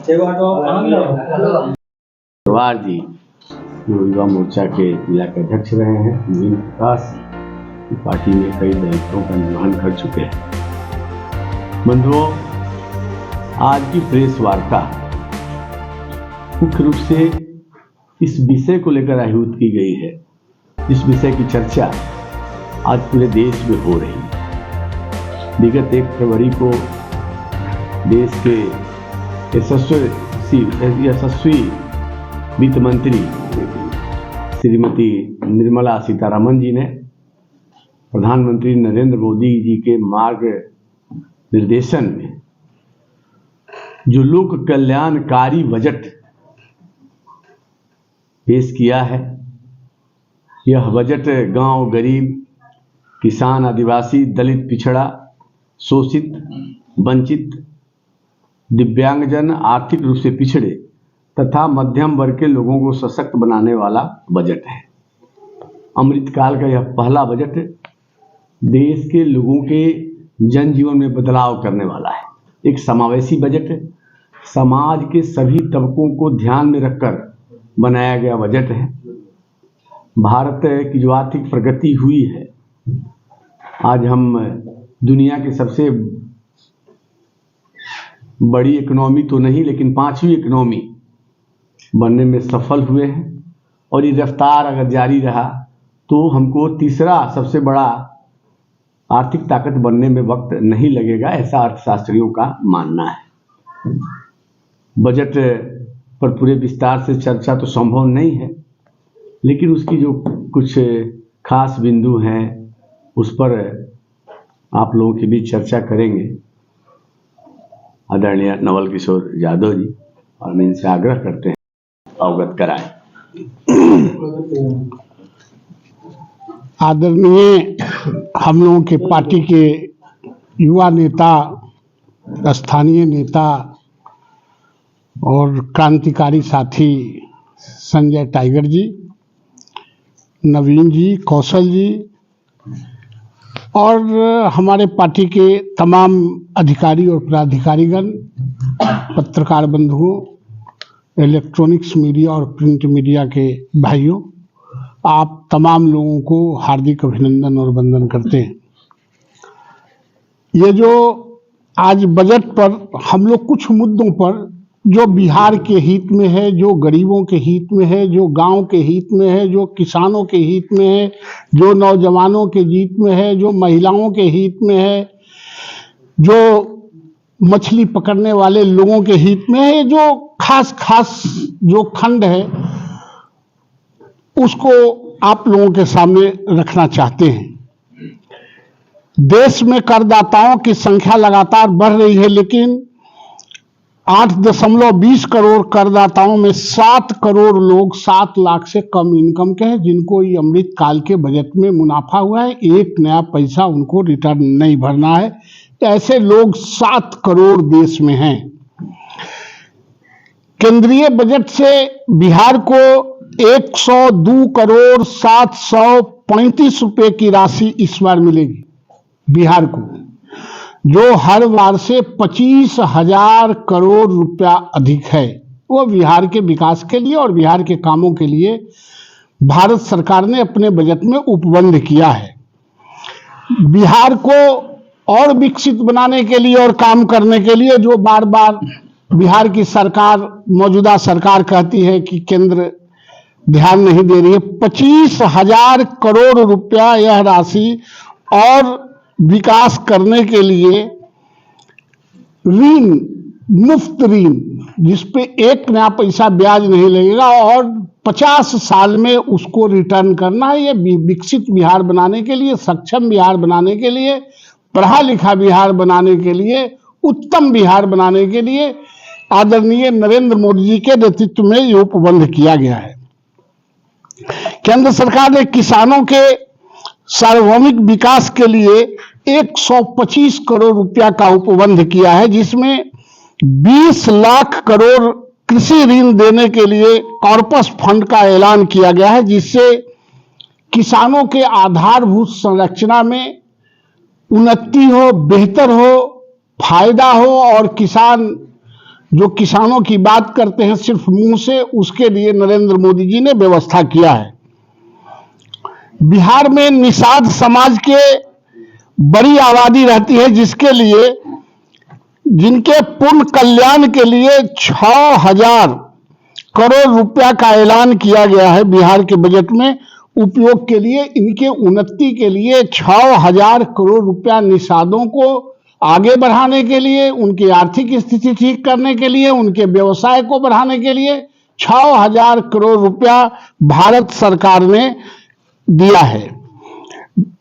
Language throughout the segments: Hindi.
पवार जी जो युवा मोर्चा के जिला के अध्यक्ष रहे हैं, नवीन प्रकाश पार्टी में कई दायित्वों का निर्वहन कर चुके हैं। बंधुओं, आज की प्रेस वार्ता मुख्य रूप से इस विषय को लेकर आयोजित की गई है, जिस विषय की चर्चा आज पूरे देश में हो रही है। विगत 1 फरवरी को देश के यशस्वी वित्त मंत्री श्रीमती निर्मला सीतारमण जी ने प्रधानमंत्री नरेंद्र मोदी जी के मार्ग निर्देशन में जो लोक कल्याणकारी बजट पेश किया है, यह बजट गांव, गरीब, किसान, आदिवासी, दलित, पिछड़ा, शोषित, वंचित, दिव्यांगजन, आर्थिक रूप से पिछड़े तथा मध्यम वर्ग के लोगों को सशक्त बनाने वाला बजट है। अमृतकाल का यह पहला बजट देश के लोगों के जनजीवन में बदलाव करने वाला है। एक समावेशी बजट है, समाज के सभी तबकों को ध्यान में रखकर बनाया गया बजट है। भारत की जो आर्थिक प्रगति हुई है, आज हम दुनिया के सबसे बड़ी इकोनॉमी तो नहीं, लेकिन 5वीं इकोनॉमी बनने में सफल हुए हैं। और ये रफ्तार अगर जारी रहा तो हमको तीसरा सबसे बड़ा आर्थिक ताकत बनने में वक्त नहीं लगेगा, ऐसा अर्थशास्त्रियों का मानना है। बजट पर पूरे विस्तार से चर्चा तो संभव नहीं है, लेकिन उसकी जो कुछ खास बिंदु हैं उस पर आप लोगों के बीच चर्चा करेंगे आदरणीय नवल किशोर यादव जी, और मैं इनसे आग्रह करते हैं अवगत कराएं। आदरणीय हम लोगों के पार्टी के युवा नेता, स्थानीय नेता और क्रांतिकारी साथी संजय टाइगर जी, नवीन जी, कौशल जी और हमारे पार्टी के तमाम अधिकारी और पदाधिकारीगण, पत्रकार बंधुओं, इलेक्ट्रॉनिक्स मीडिया और प्रिंट मीडिया के भाइयों, आप तमाम लोगों को हार्दिक अभिनंदन और वंदन करते हैं। ये जो आज बजट पर हम लोग कुछ मुद्दों पर जो बिहार के हित में है, जो गरीबों के हित में है, जो गांव के हित में है, जो किसानों के हित में है, जो नौजवानों के हित में है, जो महिलाओं के हित में है, जो मछली पकड़ने वाले लोगों के हित में है, जो खास जो खंड है उसको आप लोगों के सामने रखना चाहते हैं। देश में करदाताओं की संख्या लगातार बढ़ रही है, लेकिन 8.20 करोड़ करदाताओं में 7 करोड़ लोग 7 लाख से कम इनकम के हैं, जिनको ये अमृत काल के बजट में मुनाफा हुआ है। एक नया पैसा उनको रिटर्न नहीं भरना है। ऐसे लोग 7 करोड़ देश में हैं। केंद्रीय बजट से बिहार को 102 करोड़ 735 रुपए की राशि इस बार मिलेगी बिहार को, जो हर बार से 25,000 करोड़ रुपया अधिक है। वो बिहार के विकास के लिए और बिहार के कामों के लिए भारत सरकार ने अपने बजट में उपबंध किया है। बिहार को और विकसित बनाने के लिए और काम करने के लिए जो बार बार बिहार की सरकार, मौजूदा सरकार कहती है कि केंद्र ध्यान नहीं दे रही है, 25,000 करोड़ रुपया यह राशि और विकास करने के लिए ऋण, मुफ्त ऋण, जिसपे एक नया पैसा ब्याज नहीं लगेगा और 50 साल में उसको रिटर्न करना है। ये विकसित बिहार बनाने के लिए, सक्षम बिहार बनाने के लिए, पढ़ा लिखा बिहार बनाने के लिए, उत्तम बिहार बनाने के लिए आदरणीय नरेंद्र मोदी जी के नेतृत्व में ये उपबंध किया गया है। केंद्र सरकार ने किसानों के सार्वभौमिक विकास के लिए 125 करोड़ रुपया का उपबंध किया है, जिसमें 20 लाख करोड़ कृषि ऋण देने के लिए कॉर्पस फंड का ऐलान किया गया है, जिससे किसानों के आधारभूत संरचना में उन्नति हो, बेहतर हो, फायदा हो और किसान जो किसानों की बात करते हैं सिर्फ मुंह से, उसके लिए नरेंद्र मोदी जी ने व्यवस्था किया है। बिहार में निषाद समाज के बड़ी आबादी रहती है, जिनके पूर्ण कल्याण के लिए 6,000 करोड़ रुपया का ऐलान किया गया है बिहार के बजट में उपयोग के लिए। इनके उन्नति के लिए 6,000 करोड़ रुपया निषादों को आगे बढ़ाने के लिए, उनकी आर्थिक स्थिति ठीक करने के लिए, उनके व्यवसाय को बढ़ाने के लिए 6,000 करोड़ रुपया भारत सरकार ने दिया है।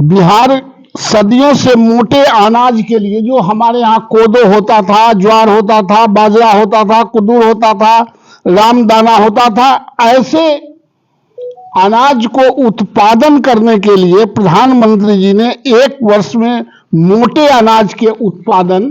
बिहार सदियों से मोटे अनाज के लिए, जो हमारे यहाँ कोदो होता था, ज्वार होता था, बाजरा होता था, कुदूर होता था, रामदाना होता था, ऐसे अनाज को उत्पादन करने के लिए प्रधानमंत्री जी ने एक वर्ष में मोटे अनाज के उत्पादन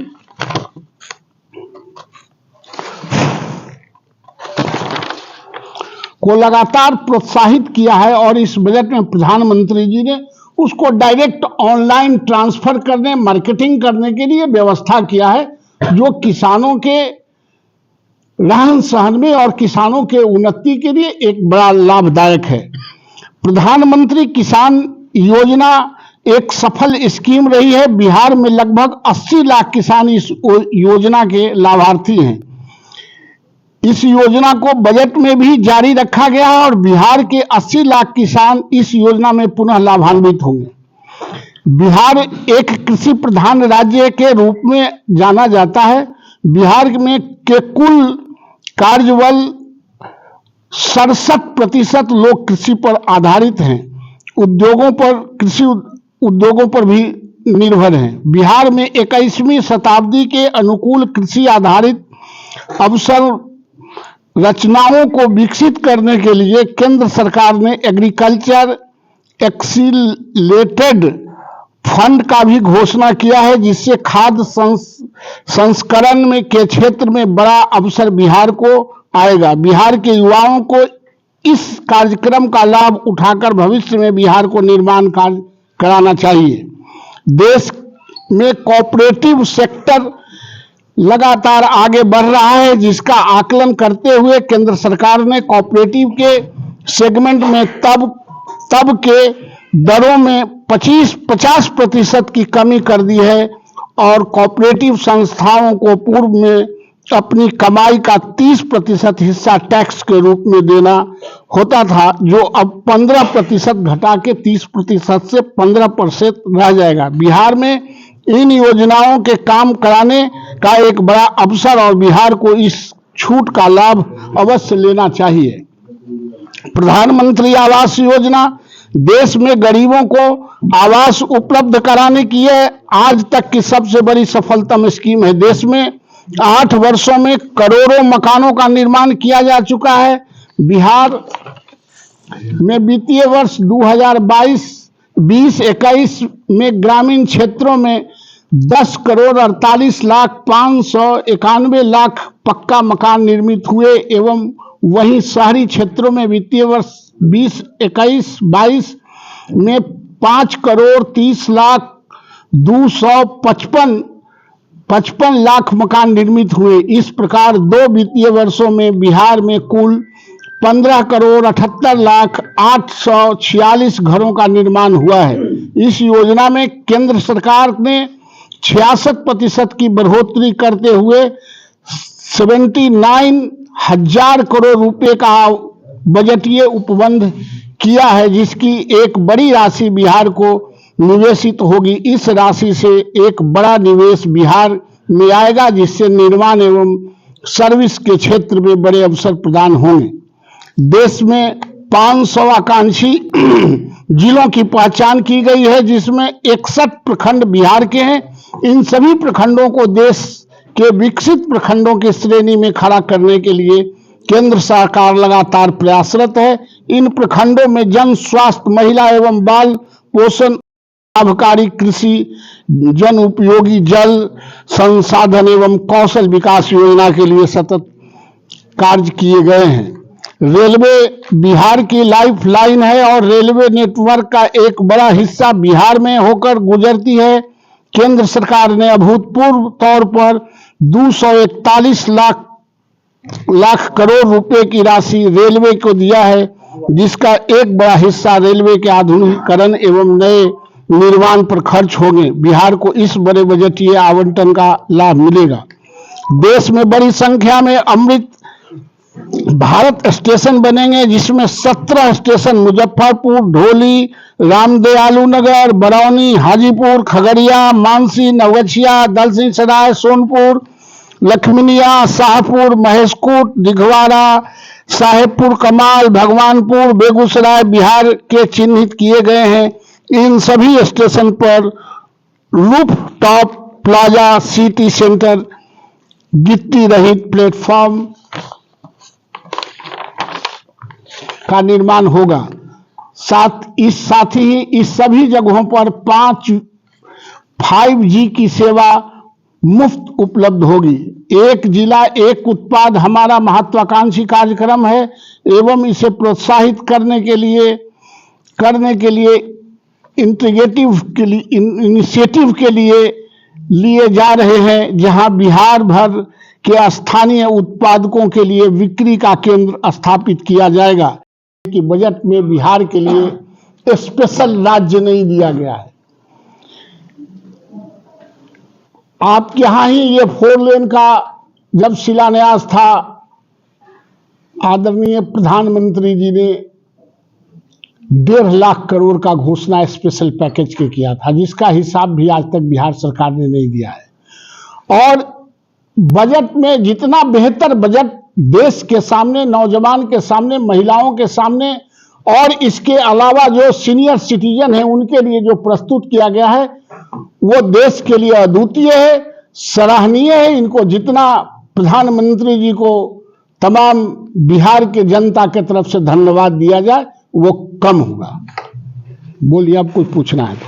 को लगातार प्रोत्साहित किया है और इस बजट में प्रधानमंत्री जी ने उसको डायरेक्ट ऑनलाइन ट्रांसफर करने, मार्केटिंग करने के लिए व्यवस्था किया है, जो किसानों के रहन सहन में और किसानों के उन्नति के लिए एक बड़ा लाभदायक है। प्रधानमंत्री किसान योजना एक सफल स्कीम रही है। बिहार में लगभग 80 लाख किसान इस योजना के लाभार्थी हैं। इस योजना को बजट में भी जारी रखा गया है और बिहार के 80 लाख किसान इस योजना में पुनः लाभान्वित होंगे। बिहार एक कृषि प्रधान राज्य के रूप में जाना जाता है। बिहार में के कुल कार्यबल 67% लोग कृषि पर आधारित हैं। कृषि उद्योगों पर भी निर्भर हैं। बिहार में 21वीं शताब्दी के अनुकूल कृषि आधारित अवसर रचनाओं को विकसित करने के लिए केंद्र सरकार ने एग्रीकल्चर एक्सीलरेटेड फंड का भी घोषणा किया है, जिससे खाद्य संस्करण में के क्षेत्र में बड़ा अवसर बिहार को आएगा। बिहार के युवाओं को इस कार्यक्रम का लाभ उठाकर भविष्य में बिहार को निर्माण कार्य कराना चाहिए। देश में कोऑपरेटिव सेक्टर लगातार आगे बढ़ रहा है, जिसका आकलन करते हुए केंद्र सरकार ने कोऑपरेटिव के सेगमेंट में तब के दरों में 50% की कमी कर दी है और कोऑपरेटिव संस्थाओं को पूर्व में अपनी कमाई का 30% हिस्सा टैक्स के रूप में देना होता था, जो अब 15% घटा के 30% से 15% रह जाएगा। बिहार में इन योजनाओं के काम कराने का एक बड़ा अवसर और बिहार को इस छूट का लाभ अवश्य लेना चाहिए। प्रधानमंत्री आवास योजना देश में गरीबों को आवास उपलब्ध कराने की यह आज तक की सबसे बड़ी सफलतम स्कीम है। देश में 8 वर्षों में करोड़ों मकानों का निर्माण किया जा चुका है। बिहार में वित्तीय वर्ष 2022-21 में ग्रामीण क्षेत्रों में 10,48,591 पक्का मकान निर्मित हुए एवं वहीं शहरी क्षेत्रों में वित्तीय वर्ष 2021-22 में 5,30,255 लाख मकान निर्मित हुए। इस प्रकार 2 वित्तीय वर्षों में बिहार में कुल 15,78,846 घरों का निर्माण हुआ है। इस योजना में केंद्र सरकार ने 66% की बढ़ोतरी करते हुए 79,000 करोड़ रुपए का बजटीय उपबंध किया है, जिसकी एक बड़ी राशि बिहार को निवेशित होगी। इस राशि से एक बड़ा निवेश बिहार में आएगा, जिससे निर्माण एवं सर्विस के क्षेत्र में बड़े अवसर प्रदान होंगे। देश में 500 आकांक्षी जिलों की पहचान की गई है, जिसमें 61 प्रखंड बिहार के हैं। इन सभी प्रखंडों को देश के विकसित प्रखंडों की श्रेणी में खड़ा करने के लिए केंद्र सरकार लगातार प्रयासरत है। इन प्रखंडों में जन स्वास्थ्य, महिला एवं बाल पोषण, लाभकारी कृषि, जन उपयोगी जल संसाधन एवं कौशल विकास योजना के लिए सतत कार्य किए गए हैं। रेलवे बिहार की लाइफ लाइन है और रेलवे नेटवर्क का एक बड़ा हिस्सा बिहार में होकर गुजरती है। केंद्र सरकार ने अभूतपूर्व तौर पर 241 लाख लाख करोड़ रुपए की राशि रेलवे को दिया है, जिसका एक बड़ा हिस्सा रेलवे के आधुनिकीकरण एवं नए निर्माण पर खर्च होंगे। बिहार को इस बड़े बजटीय आवंटन का लाभ मिलेगा। देश में बड़ी संख्या में अमृत भारत स्टेशन बनेंगे, जिसमें 17 स्टेशन मुजफ्फरपुर, ढोली, रामदयालु नगर, बरौनी, हाजीपुर, खगड़िया, मानसी, नवगछिया, दलसिंहसराय, सोनपुर, लखमीनिया, शाहपुर, महेशकूट, दिघवाड़ा, साहेबपुर कमाल, भगवानपुर, बेगूसराय बिहार के चिन्हित किए गए हैं। इन सभी स्टेशन पर roof top plaza, city centre, गिट्टी रहित प्लेटफॉर्म का निर्माण होगा। साथ ही इस सभी जगहों पर 5G की सेवा मुफ्त उपलब्ध होगी। एक जिला एक उत्पाद हमारा महत्वाकांक्षी कार्यक्रम है एवं इसे प्रोत्साहित करने के लिए इनिशिएटिव के लिए जा रहे हैं, जहां बिहार भर के स्थानीय उत्पादकों के लिए बिक्री का केंद्र स्थापित किया जाएगा। कि बजट में बिहार के लिए स्पेशल राज्य नहीं दिया गया है। आपके यहां ही ये 4 लेन का जब शिलान्यास था, आदरणीय प्रधानमंत्री जी ने 1.5 लाख करोड़ का घोषणा स्पेशल पैकेज के किया था, जिसका हिसाब भी आज तक बिहार सरकार ने नहीं दिया है। और बजट में जितना बेहतर बजट देश के सामने, नौजवान के सामने, महिलाओं के सामने और इसके अलावा जो सीनियर सिटीजन हैं उनके लिए जो प्रस्तुत किया गया है, वो देश के लिए अद्वितीय है, सराहनीय है। इनको जितना प्रधानमंत्री जी को तमाम बिहार के जनता के तरफ से धन्यवाद दिया जाए वो कम होगा। बोलिए, अब कुछ पूछना है तो।